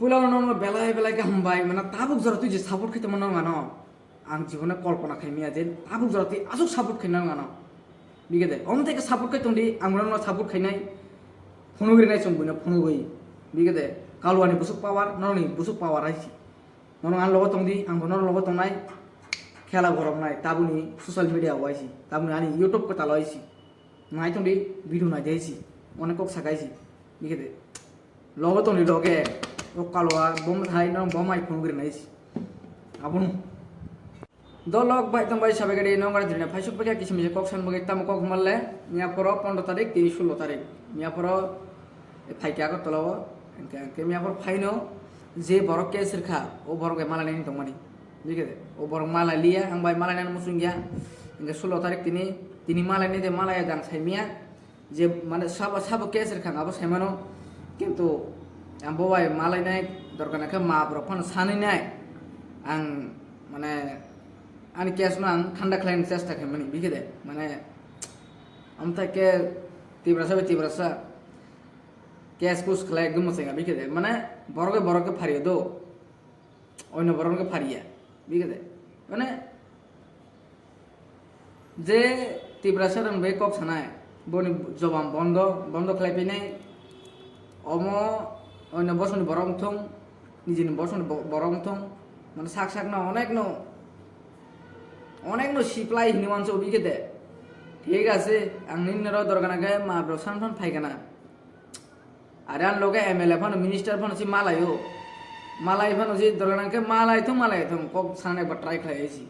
পুলাও নরম বেলায় বেলায় কে হামবাই মানে তাবুক জরা তুই যে সাপোর্ট খেতে মনে গানো আং জীবনে কল্পনা খাইমিয়া যে তাবুক জরা তুই আসুক সাপোর্ট খাইনা গানো বিগে দে অন থেকে সাপোর্ট খাইতং দি আং মনে সাপোর্ট খাইনাই ফনুগরি নাই চমবুনা ফনুগই বিগে দে কালুয়ানি বুসুক পাওয়ার নরনি বুসুক পাওয়ার আইছি নরং আন লগ তংদি আং নর লগ তংনাই খেলা গরম নাই তাবুনি সোশ্যাল মিডিয়া আইছি তাবুনি আনি ইউটিউব কথা লইছি নাই তংদি ভিডিও নাই দেইছি অনেক কক সাকাইছি বিগে দে লগ তংদি লগে ও কালুয়া বম থাই নরং বমাই ফনুগরি নাইছি আপন দলক বাই তংবাই সাবেগাড়ি নংগাড়ি দিনে ফাইসুক পাইকা কিসমিসে কক সান বগে তাম কক মারলে মিয়া পর 15 তারিখ 16 তারিখ মিয়া পর ফাইকে আগত তলাব কে মিয়া পর ফাইনো যে বড় কেসের খা ও বড় মালা নেই তংমানি বুঝে ও বড় মালা লিয়া আং বাই মালা নেন মুসুং গিয়া ইনকে 16 তারিখ তিনি মালা নেই দে মালা দাং সাইমিয়া যে মানে সব কেসের খা আবো সাইমানো কিন্তু আং ববাই মালাই নাই দরকার নাকে মা বড় ফোন সানি নাই আং মানে ani kes nang khanda khlain chesta khaimani bigede mane amta ke tibrasa kes kus khlai gum senga bigede mane boroge phariye do oino boroge phariya bigede mane je tibrasa rang be kok sanai boni jobam bondo khlai pinai omo oino bosoni borong thong nijini bosoni borong thong mane sak na অনেক no সিপ্লাই হিনিমান ছবি খেতে ঠিক আছে আংনি narrow দরকার নাকি মা ব্রসান phone ফাইকানা আর আন লোকে MLA phone minister phone হচ্ছে মালাই ফোন হচ্ছে দরকার নাকি মালাই তো কক সান একবার ট্রাই খাইছি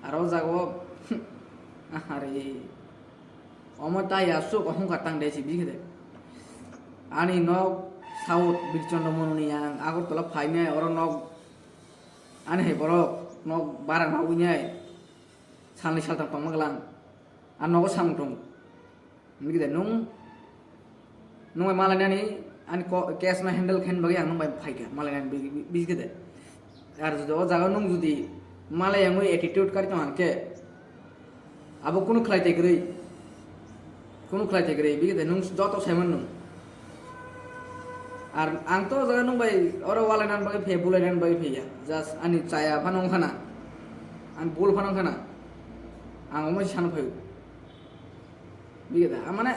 আর ও যাগো আরে অমর তাই আসছো কখন কাটাং দিয়েছি বিখেতে আনি নক সাউথ বীরচন্দ্র মনুনিয়া আগরতলা ফাইনাই ওর নক আনি হে বড় নক বারা না উইনাই সানলি সালতাম পামাগলাং আর নগো সামুটং মিগদে নুং মালানানি আনি ক্যাশ না হ্যান্ডেল খান বাগে আং বাই ফাইকা মালানানি বিগদে আর যদি ও জায়গা নুং যদি মালাই আং অ্যাটিটিউড কারি তো আনকে আবো কোনো খাইতে গ্রই বিগদে নুং যত সাইমান নুং আর আং তো জায়গা নুং বাই ওরা ওয়ালানান বাগে ফে বুলাইনান বাগে ফেয়া জাস্ট আনি চায়া ফানং খানা আন বুল ফানং খানা आं अमाय सान फायो बिगदा माने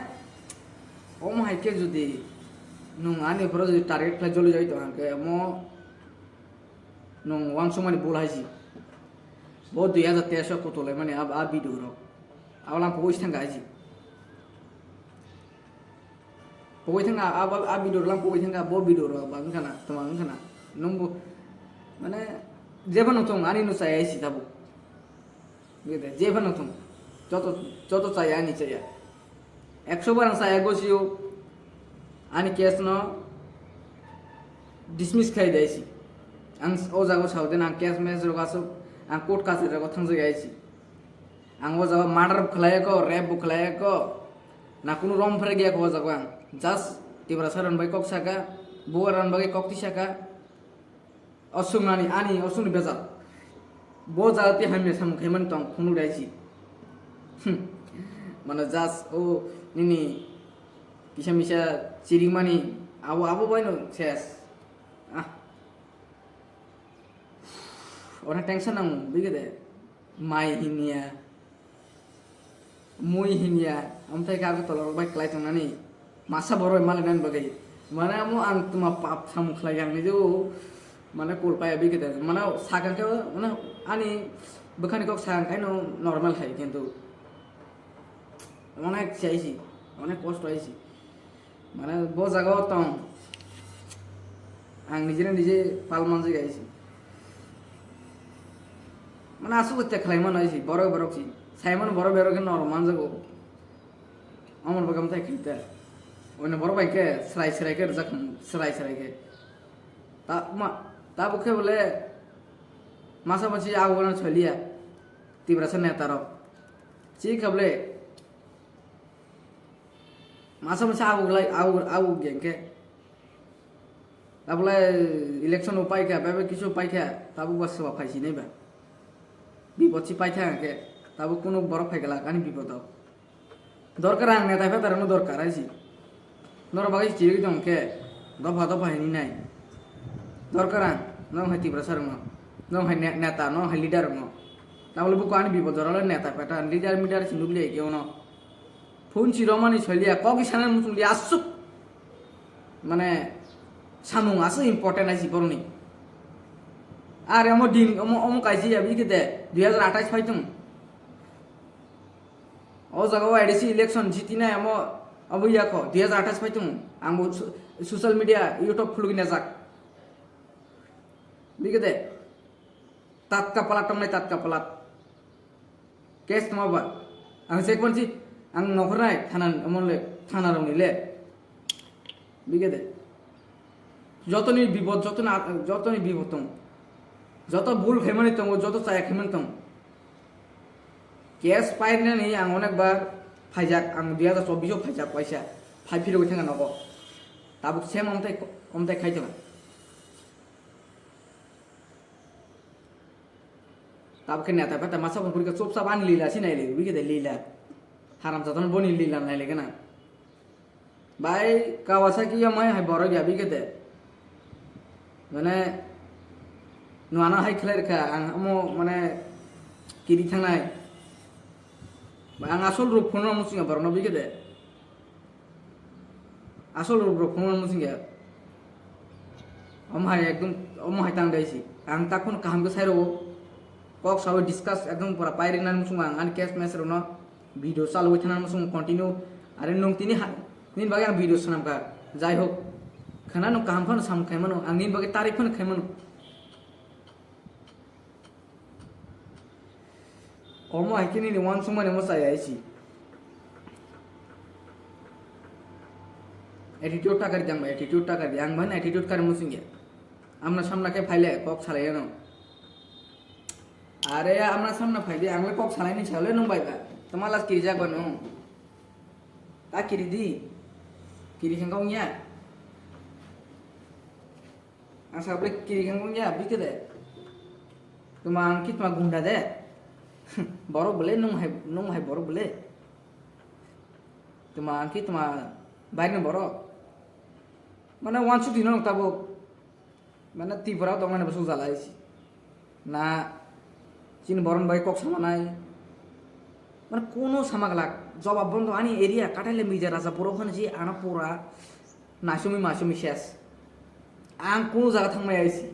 अम हाइके जुदि नुं आनि पर जुदि टारगेट फ्लाइ जलि जाय तो आंके मो नुं वांग समानि बोल हाइसि बो 2013 कोतले माने अब आ भिडियो रो आवला पइस थांगा हाइसि पइ थांगा अब आ भिडियो ला पइ थांगा बो भिडियो रो बांग खाना तमां खाना नुं माने जेबो नथं आनि नु चाइ हाइसि Tabo gitu jeban nonton joto saya ani saya 100 barang saya gosio ani case no dismiss khai daisi ang o jago sauden ang case mes ro gaso ang court case ro thang jai aisi ang o jago murder khlaya ko rape khlaya ko na kuno rom phare gya ko jago ang just tibra saran bai kok saka boran bai kok tisaka osumani ani osuni beza बो जाती हमें सम खेमन तो खुनु राइसी माने जास ओ निनी किसा चिरिंग मानी आबो बाइनो सेस ओना टेंशन नाम बिगदे माइ हिनिया मुइ हिनिया आमथाय कागो तलर बाइ क्लाइ तंनानि मासा बरो मालनान बगै माने आमो आं तुमा पाप साम खलाय आंनि जो माने कोलपाया बिगदे माने सागाके माने आनी बखानी कक सागां खाइनो नर्माल खाइ किन्तु अनेक चाइছি अनेक कष्ट आइছি माने बो जागाव तं आं निजे पाल मानजि गाइছি माने आसु गत्या खलाइमान आइছি बरक साइमन बर बेरके नर मानजगो अमर बगम थाइ खिता ओने बर बाइके सराय के जखम सराय के ता बुखे बोले मासा मची आगोना छलिया तिब्रासन नेतारो ची खबले मासा मची आगो गेंके ताबले इलेक्शन उपाय क्या बेबे किछु उपाय क्या ताबु बस फाइसी नै बा বিপদ পাইথা আঁকে তাবো কোনো বড় ফাইগেলা কানি বিপদ দরকার আং নেতা ফেতারানো দরকার আইছি নর বাগাই চিরি দমকে দফা হিনি নাই দরকার নং হয় তীব্র সার নং হয় নেতা নং হয় লিডার তাহলে বুক আনি বিপদ ধরালে নেতা পেটা লিডার মিডার চিনুকলি কেউ ফোন চিরমানি ছলিয়া কক ইসানের মুসুলি আসুক মানে সামুং আসো ইম্পর্টেন্ট আইসি করনি আর আমার দিন অমুক আইসি যাবি কেতে 2028 ফাইতুম ও জায়গাও আইডিসি ইলেকশন জিতি নাই अब ইয়াকো 2028 ফাইতুম आंबो सोशल मीडिया यूट्यूब खुलगिना जाक बिगदे तात्का पलाट टंगनाय तात्का पलाट केस नङाबा आं चेक बनसि आं नखरनाय थाना अमले थाना रंनिले बिगदे যতনি বিপদ যতনি বিপদ দं যত ভুল খাইমানি दं যত চায়া খাইমান दं केस पाइनानै आं अनेकबार फाइजाक आं 2024 फाइजाक पैसा फाइफिरो थाङा नगो ताबुक सेम अमथाय खाइदों ताबुक नेता पेटा मासा बंकुरिका चोप साब आन लीला सिनाइले बिगदे लीला हाराम जातन बनि लीला नाइले गना बाय कावासाकी यमाय हाय बरो गया बिगदे माने नुआना हाय खलेरखा आं अमो माने किरि थांनाय आं आसल रूप फोन मुसिंगा बरनो बिगदे आसल रूप फोन मुसिंगा अमहाय एकदम अमहाय तांगायसि आं ताखुन काहामगो साइरो कक साव डिस्कस एकदम पूरा पाइरिनान मुसुंगा आं केस मेसरो न भिडियो चालुबाय थानान मुसुं कन्टिन्यू आरो नों निन बागै आं भिडियो सनामका जाय होक खाना नो काहाम फन साम खायमानो आं निन बागै तारिख फन खायमानो ओमो हाइकिनि नि वान सुमाने मोसाय आइसि एटीट्यूड टाकार दियां बा एटीट्यूड टाकार दियां आं भान एटीट्यूड कार मुसिंगे आमना सामना के फाइले कक सालाय न अरे आमना सामना फाइले आंले कक सालायनि साले नं बायबा तमालास किरि जागोन ता किरि दि किरि खंगावनिया आं साबले किरि खंगावनिया बिकदे तुमा आं कितमा गुंडा दे बरो बोले नों हाय बरो बोले तुमा आंखि तुमा बाइकनो बरो माने वानसु दिनो ताबो माने तीबरा दं माने बसु जालायसि ना चिन बरन बाय कक सामानाय माने कोनो सामागलाक जवाब बंद आनी एरिया काटाले मिजा राजा बरो खनसि आना पुरा नासुमी मासुमी शेष आं कोनो जागा थांमाय आइसि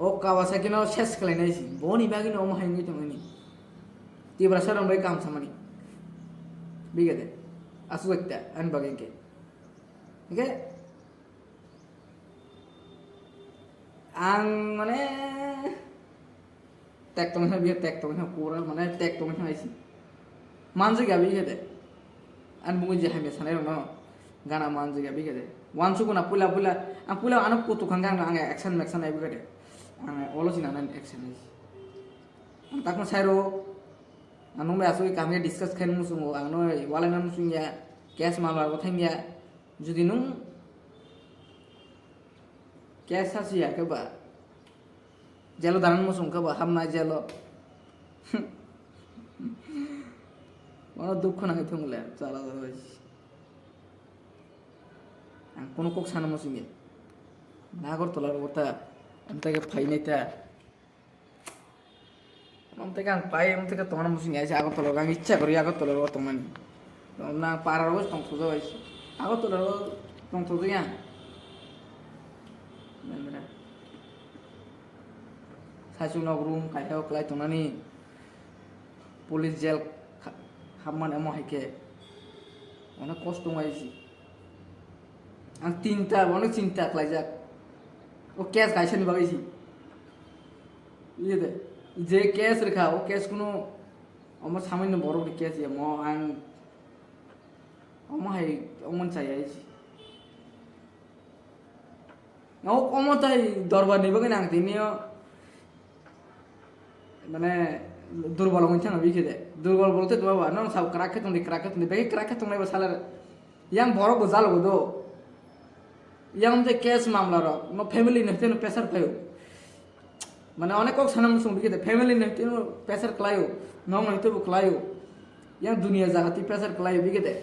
ओ कावासाकिनो शेष खालायनायसि बनि बागिनो अम हायनि दंनि तीब्रा सरन बाय काम सामानि बिगदे आसु एकता आन बागेंके ओके आं माने टेक तंहा बिया टेक तंहा पूरा माने टेक तंहा आइसि मानजि गाबि गेदे आन बुङि जे हामे सानाय न गाना मानजि गाबि गेदे वानसु गुना पुला आं पुला आन कुतु खांगा आं एक्शन मेक्शन आइ बिगदे आं अलोसिना नान एक्शन आइसि आं ताकन साइरो आं नंबाय आसु कामे डिस्कस खाइन मुसुङो आं न वालायना मुसुङिया केस मामला गथाइनिया जुदि नों केस सासिया केबा जेलो दान मुसुं केबा हामना जेलो मानो दुख नाङै थंले चाला जाबायसि आं कोनो कक सानो मुसुङे नागर तलार गथा अमताके फाइनायता अमताके आं पाइ अमताके तंगना मुसुङे आइसि आगर तलार आं इच्छा करि आगर तलार तंगमानि ना पाराव तंथु जाबायसि आगर तलार तंथु गया मेनरा सासु नगरुम कायहाव क्लाय तंनानि पुलिस जेल हाममान अमो हायके अनेक कष्ट माइसि आं चिन्ता अनेक चिन्ता खालायजाक ओ केस गायसनि बागैसि इदे जे केस रेखा ओ केस कुनो अमर सामान्य बरो केस या म आं अमो हाय अमन चायाइसि न अमताय दरबार निबगै आं दिनियो माने दुर्बल होइन थाङा बिखेदे दुर्बल बोलते तो बाबा नों साव क्राके तुंदि बे क्राके तुंनाय बसालार यां बरो गजाल गदो यां मते केस मामला र न फैमिली नहते न प्रेशर पायो माने अनेक कक साना मुसुं बिखेदे फैमिली नहते न प्रेशर क्लायो नंग नहते बु क्लायो यां दुनिया जागाति प्रेशर क्लायो बिखेदे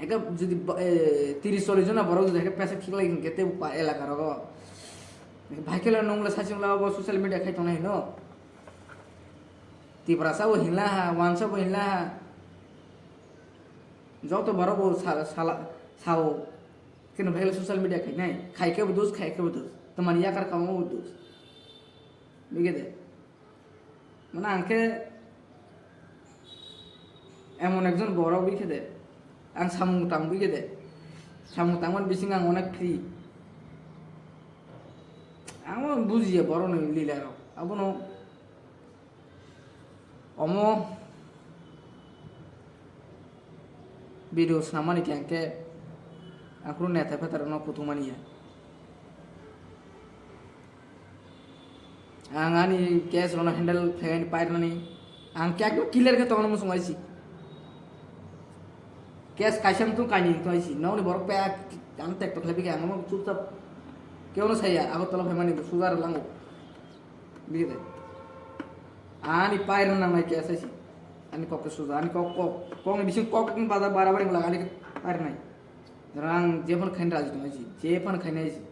एका जदि 30-40 जना बरो जदि प्रेशर खिलाय केते एलाका र ভাইকেলা নংলা সাচিংলা ব সোশ্যাল মিডিয়া খাইতো নাই ন তিব্রাসাও হিংলা হা ওয়ানসাও হিংলা হা যত বড় বউ সালা সাও কিন্তু ভাইকেলা সোশ্যাল মিডিয়া খাই নাই খাইকে বুদুস তোমার ইয়াকার খাওয়া বুদুস বিগে দে মানে আংকে এমন একজন বড় বিখে দে আং সামুং টাং বিগে দে সামুং টাংমান বিসিং আং অনেক ফ্রি আমার বুঝিয়ে বড় নই লীলার আবনো অম ভিডিও সামানি ক্যাংকে আঁকড়ো নেতা ফেতার ন কুতুমানিয়া आं आनी कैस रोना हैंडल फैन पायर नहीं आं क्या क्यों किलर के तोड़ मुझे सुनाई सी कैस काशम तू कानी तो ऐसी ना उन्हें बरक पे आं तक तो खलेबी के आं मम चुप चाप क्यों ना सही है अब तो लोग हमारे सुधार लांगो बिगे आनी पायर ना मैं कैसे सी आनी कॉक के सुधार आनी कॉक में बिचिंग कॉक में बाजार बार लगा आनी पायर नहीं रंग जेपन खाइन राजी तो ऐसी जेपन खाइन ऐसी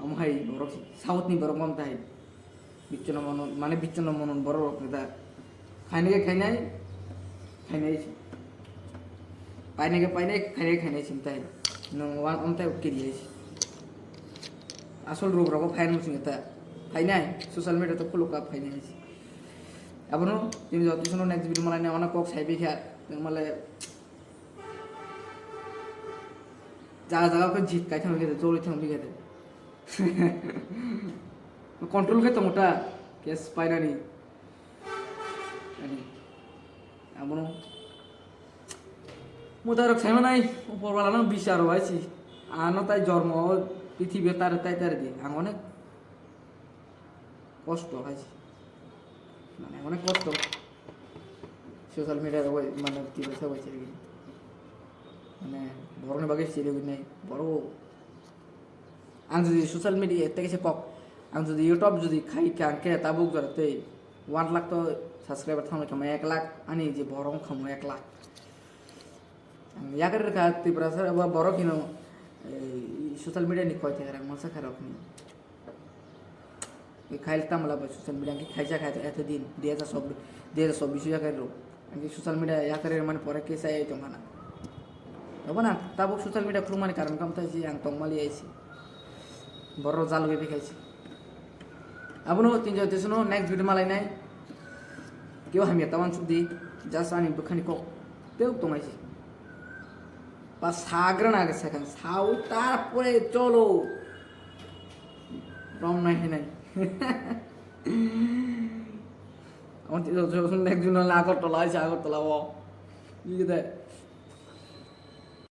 আমহাই বরক সাউথনি বরক মমতাই বিচ্ছন্ন মনন মানে বিচ্ছন্ন মনন বড় রক দা খাইনাকে খাইনাই খাইনাই চিন্তাই নং ওয়ান অমতাই কেরিয়েছি আসল রোগ রক ফাইন মুসিং এটা ফাইনাই সোশ্যাল মিডিয়া তো ফলো কাপ ফাইনাইছি আবনো তুমি যত শুনো নেক্সট ভিডিও মালাই না অনেক কক সাইবে খা মালে জায়গা জিত কাই থামে গেছে জোরে থামে গেছে कंट्रोल के तो मोटा केस पाइना नहीं आमनो मोटा रख साइमा नहीं ऊपर वाला ना बिचार हुआ सी आनो ताई जन्म पृथ्वी तार दी आं अनेक कष्ट हाइছি মানে অনেক কষ্ট সোশ্যাল মিডিয়ার ওই মানে কি বলছে হইছে মানে বড় বাগে চিরে নাই বড় आं जुदि सोशल मिडिया तेगे कक आं जुदि यूट्यूब जुदि खाई के ताबुक जरते 1 लाख तो सब्सक्राइबर थाम खम 1 लाख आनी जे बरं खम 1 लाख याकर का तिब्रा सर अब बरो किनो सोशल मिडिया नि कयते रा मनसा खराब नि ए खाइल तामला सोशल मिडिया के खाइजा खाइते एते दिन देजा सब विषय याकर रो आंगे सोशल मिडिया याकर माने परे के साय तो माना अब ना ताबुक सोशल मिडिया खुल माने कारण कम थाइछि आं तंगमाली आइछि बड़ो जाल भी खाई अब नो तीन जो सुनो नेक्स्ट वीडियो मालाई नाई क्यों हम तमान सुधी जास आनी बखानी को पेउ तो माइसी पास साग्रन आगे सेकंड साउ तार परे चलो रम नहीं नहीं हम तीन जो सुनो नेक्स्ट वीडियो आगर तला वो ये